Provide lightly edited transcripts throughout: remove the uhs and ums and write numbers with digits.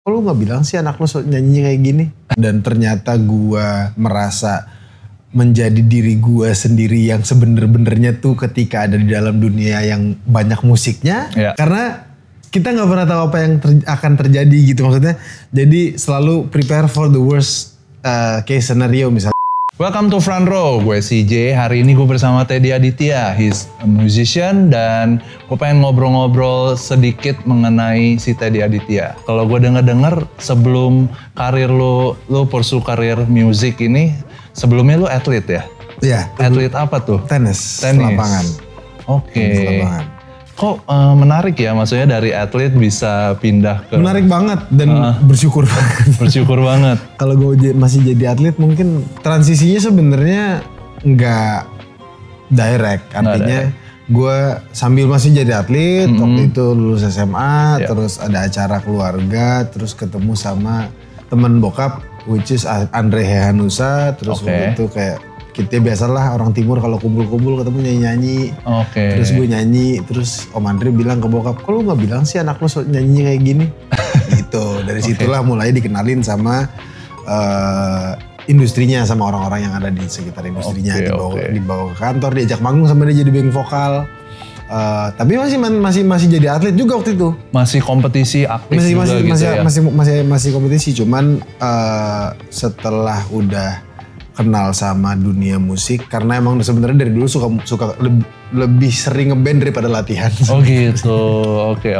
kok lu gak bilang sih anak lu nyanyi kayak gini? Dan ternyata gue merasa menjadi diri gue sendiri yang sebener-benernya tuh ketika ada di dalam dunia yang banyak musiknya. Ya. Karena kita gak pernah tahu apa yang akan terjadi gitu maksudnya. Jadi selalu prepare for the worst case scenario misalnya. Welcome to Front Row, gue CJ. Hari ini gue bersama Teddy Aditya. He's a musician dan gue pengen ngobrol-ngobrol sedikit mengenai si Teddy Aditya. Kalau gue denger-denger sebelum karir lu pursue karir musik ini, sebelumnya lu atlet ya? Iya. Atlet apa tuh? Tenis. Lapangan. Oke. Kok menarik ya, maksudnya dari atlet bisa pindah ke... Menarik banget dan bersyukur banget. Bersyukur banget. Kalau gue masih jadi atlet mungkin transisinya sebenarnya nggak direct. Artinya gue sambil masih jadi atlet, waktu itu lulus SMA, terus ada acara keluarga, terus ketemu sama temen bokap, which is Andre Hehanusa, terus waktu itu kayak... Kita biasalah orang timur kalau kumpul-kumpul ketemu nyanyi-nyanyi. Terus gue nyanyi, terus Om Andre bilang ke bokap, kok lu gak bilang sih anak lu nyanyi kayak gini? Gitu, dari situlah mulai dikenalin sama industrinya, sama orang-orang yang ada di sekitar industrinya. Dibawa ke kantor, diajak manggung sama dia jadi backing vokal. Tapi masih jadi atlet juga waktu itu. Masih kompetisi aktif masih kompetisi, cuman setelah udah kenal sama dunia musik karena emang sebenarnya dari dulu suka lebih sering ngeband daripada latihan. Oh gitu, oke.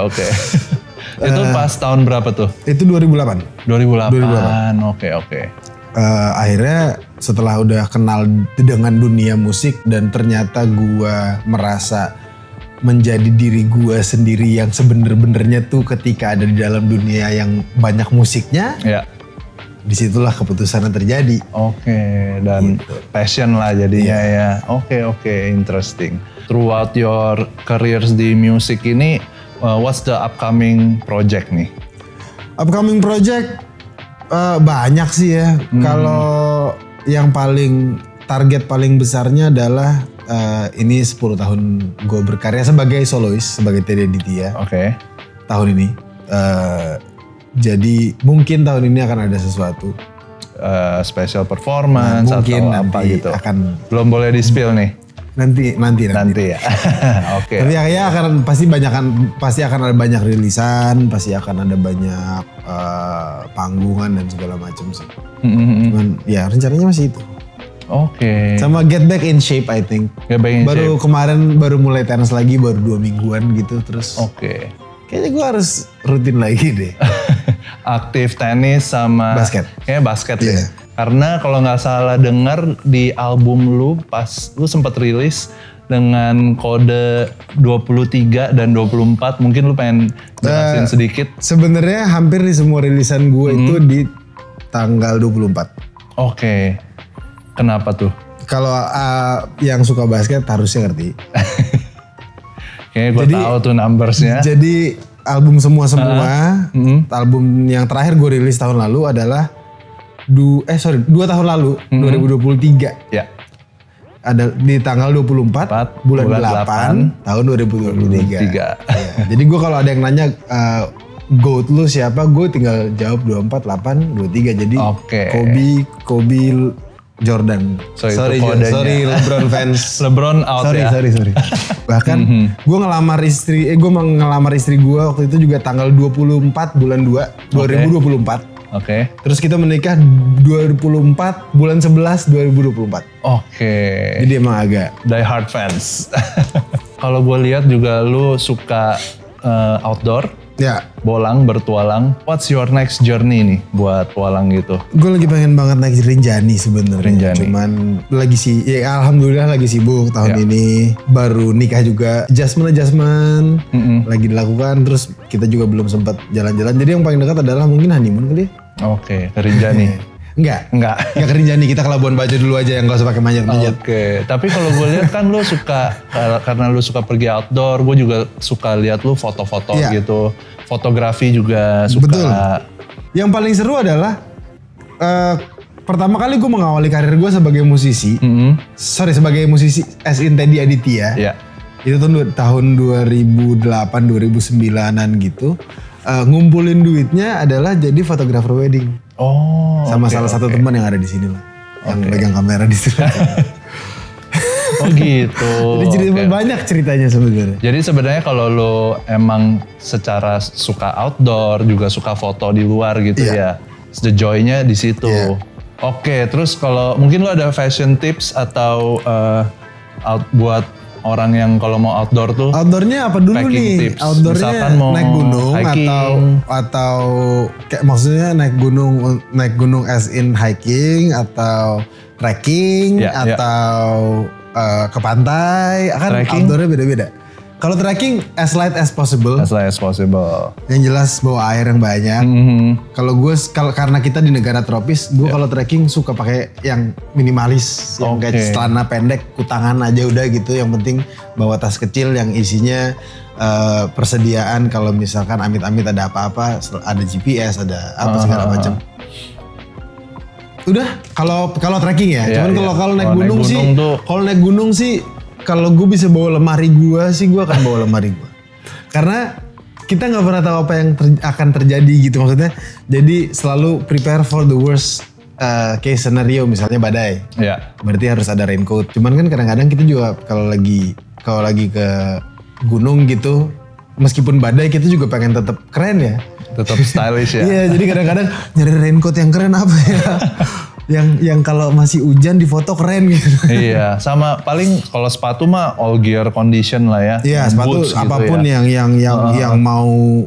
Itu pas tahun berapa tuh? Itu 2008. 2008. Oke. Akhirnya setelah udah kenal dengan dunia musik dan ternyata gua merasa menjadi diri gua sendiri yang sebener-benernya tuh ketika ada di dalam dunia yang banyak musiknya. Ya. Disitulah keputusannya terjadi. Dan gitu. Passion lah jadinya ya. Oke, interesting. Throughout your careers di music ini, what's the upcoming project nih? Upcoming project banyak sih ya. Kalau yang target paling besarnya adalah ini 10 tahun gue berkarya sebagai solois, sebagai Teddy Aditya. Tahun ini. Jadi mungkin tahun ini akan ada sesuatu. Special performance atau apa gitu. Belum boleh di-spill nih? Nanti ya. Oke. Tapi ya pasti akan ada banyak rilisan, pasti akan ada banyak panggungan dan segala macam sih. Cuman ya rencananya masih itu. Sama get back in shape I think. Kemarin baru mulai tenis lagi, baru 2 mingguan gitu terus. Kayaknya gue harus rutin lagi deh. Aktif tenis sama basket. Kayaknya basket ya. Karena kalau nggak salah dengar di album lu pas lu sempat rilis dengan kode 23 dan 24, mungkin lu pengen jelasin sedikit. Sebenarnya hampir di semua rilisan gue itu di tanggal 24. Kenapa tuh? Kalau yang suka basket harusnya ngerti. Kayaknya gue tahu tuh numbersnya. Jadi album semua album yang terakhir gue rilis tahun lalu adalah 2 tahun lalu 2023. Ya. Ada di tanggal 24 bulan 8 tahun 2023. Ya, jadi gue kalau ada yang nanya GOAT lu siapa, gue tinggal jawab 24, 8, 23. Jadi Kobe Jordan. Sorry LeBron fans. LeBron out ya. Sorry. Bahkan gue ngelamar istri gue waktu itu juga tanggal 24 bulan 2 2024. Terus kita menikah 2024 bulan 11 2024. Jadi emang agak die hard fans. Kalau gue lihat juga lu suka outdoor. Ya. Bertualang. What's your next journey nih buat tualang gitu? Gue lagi pengen banget naik Rinjani sebenarnya. Cuman alhamdulillah lagi sibuk tahun ini. Baru nikah juga. Adjustment lagi dilakukan. Terus kita juga belum sempat jalan-jalan. Jadi yang paling dekat adalah mungkin honeymoon kali ya. Ke Rinjani. Enggak ke Rinjani, kita ke Labuan Bajo dulu aja yang gak usah pakai manjat-manjat. Tapi kalau gue lihat kan lu suka, karena lu suka pergi outdoor, gue juga suka lihat lu foto-foto gitu. Fotografi juga suka. Betul. Yang paling seru adalah pertama kali gue mengawali karir gue sebagai musisi. Sebagai musisi as in Teddy Aditya. Itu tahun 2008, 2009an gitu. ngumpulin duitnya adalah jadi fotografer wedding. Oh. Sama salah satu teman yang ada di sini lah. Yang pegang kamera di sini. Oh gitu. Jadi banyak ceritanya sebenarnya. Jadi sebenarnya kalau lo emang secara suka outdoor, juga suka foto di luar gitu ya. The joy-nya di situ. Oke, terus kalau mungkin lo ada fashion tips atau buat orang yang kalau mau outdoor tuh. Outdoornya apa dulu nih? Tips. Outdoornya naik gunung atau kayak maksudnya naik gunung as in hiking atau trekking atau ke pantai. Kan outdoornya beda-beda. Kalau trekking as light as possible. As light as possible. Yang jelas bawa air yang banyak. Kalau gue karena kita di negara tropis, gue kalau trekking suka pakai yang minimalis, yang kayak celana pendek, kutangan aja udah gitu. Yang penting bawa tas kecil yang isinya persediaan kalau misalkan amit-amit ada apa-apa, ada GPS, ada apa segala macam. Udah kalau trekking ya. Cuman kalau naik gunung sih kalau gue bisa bawa lemari gue sih, gue akan bawa lemari gue. Karena kita nggak pernah tahu apa yang akan terjadi gitu maksudnya. Jadi selalu prepare for the worst case scenario, misalnya badai. Berarti harus ada raincoat. Cuman kan kadang-kadang kita juga kalau lagi ke gunung gitu, meskipun badai kita juga pengen tetap keren ya. Tetap stylish ya. Iya, jadi kadang-kadang nyari raincoat yang keren apa ya. yang kalau masih hujan di foto keren gitu. Iya, sama paling kalau sepatu mah all gear condition lah ya. Iya, sepatu boots apapun gitu ya. yang mau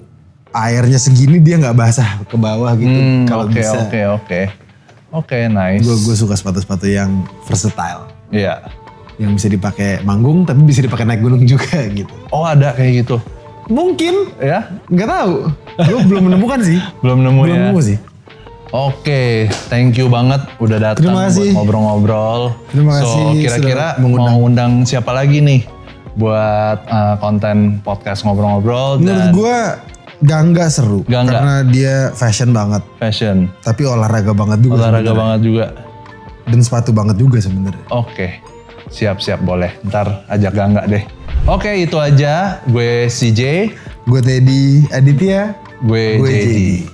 airnya segini dia nggak basah ke bawah gitu kalau bisa. Oke, nice. Gue suka sepatu-sepatu yang versatile. Iya. Yang bisa dipakai manggung tapi bisa dipakai naik gunung juga gitu. Oh, ada kayak gitu. Mungkin ya, nggak tahu. Gue belum menemukan sih. Belum nemu sih. Oke, thank you banget udah datang buat ngobrol-ngobrol. Terima kasih. So kira-kira mau undang siapa lagi nih buat konten podcast ngobrol-ngobrol? Menurut gue Gangga seru. Karena dia fashion banget. Tapi olahraga banget juga. Dan sepatu banget juga sebenarnya. Oke, siap-siap boleh. Ntar ajak Gangga deh. Oke, itu aja. Gue CJ. Gue Teddy Aditya. Gue JD.